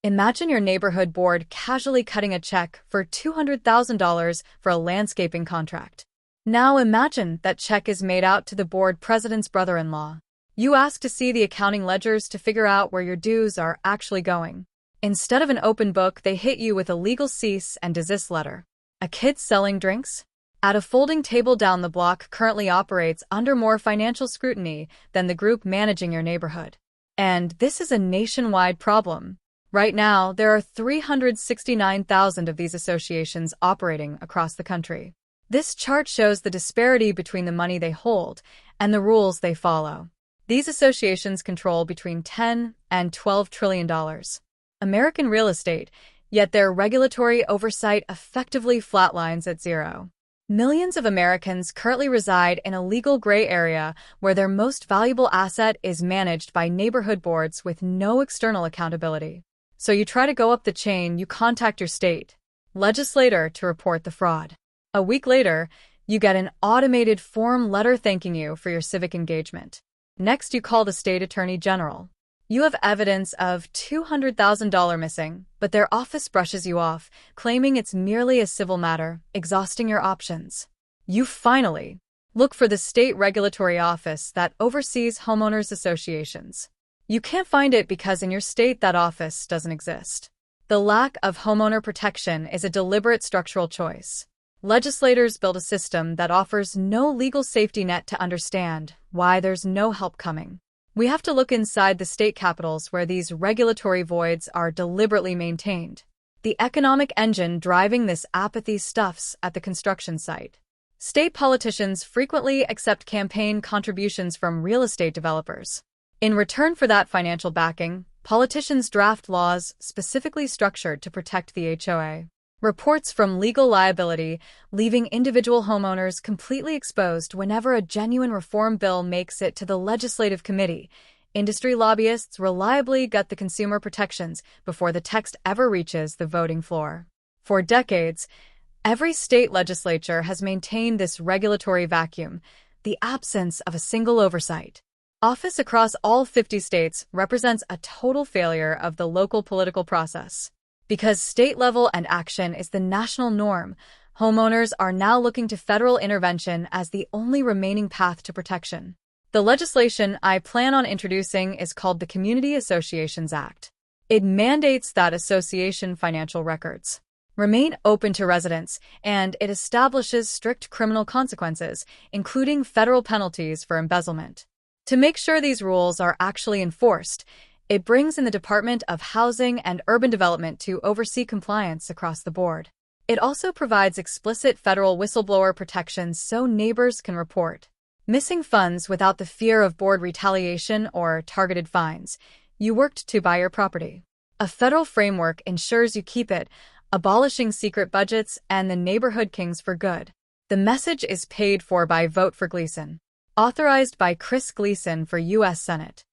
Imagine your neighborhood board casually cutting a check for $200,000 for a landscaping contract. Now imagine that check is made out to the board president's brother-in-law. You ask to see the accounting ledgers to figure out where your dues are actually going. Instead of an open book, they hit you with a legal cease and desist letter. A kid selling drinks at a folding table down the block currently operates under more financial scrutiny than the group managing your neighborhood. And this is a nationwide problem. Right now, there are 369,000 of these associations operating across the country. This chart shows the disparity between the money they hold and the rules they follow. These associations control between $10 and $12 trillion. American real estate, yet their regulatory oversight effectively flatlines at zero. Millions of Americans currently reside in a legal gray area where their most valuable asset is managed by neighborhood boards with no external accountability. So you try to go up the chain, you contact your state legislator to report the fraud. A week later, you get an automated form letter thanking you for your civic engagement. Next, you call the state attorney general. You have evidence of $200,000 missing, but their office brushes you off, claiming it's merely a civil matter, exhausting your options. You finally look for the state regulatory office that oversees homeowners associations. You can't find it because in your state that office doesn't exist. The lack of homeowner protection is a deliberate structural choice. Legislators build a system that offers no legal safety net to understand why there's no help coming. We have to look inside the state capitals where these regulatory voids are deliberately maintained. The economic engine driving this apathy stuffs at the construction site. State politicians frequently accept campaign contributions from real estate developers. In return for that financial backing, politicians draft laws specifically structured to protect the HOA. Reports from legal liability, leaving individual homeowners completely exposed whenever a genuine reform bill makes it to the legislative committee. Industry lobbyists reliably gut the consumer protections before the text ever reaches the voting floor. For decades, every state legislature has maintained this regulatory vacuum, the absence of a single oversight. Office across all 50 states represents a total failure of the local political process. Because state-level and action is the national norm, homeowners are now looking to federal intervention as the only remaining path to protection. The legislation I plan on introducing is called the Community Associations Act. It mandates that association financial records remain open to residents, and it establishes strict criminal consequences, including federal penalties for embezzlement. To make sure these rules are actually enforced, it brings in the Department of Housing and Urban Development to oversee compliance across the board. It also provides explicit federal whistleblower protections so neighbors can report missing funds without the fear of board retaliation or targeted fines. You worked to buy your property. A federal framework ensures you keep it, abolishing secret budgets and the neighborhood kings for good. The message is paid for by Vote for Gleason. Authorized by Chris Gleason for U.S. Senate.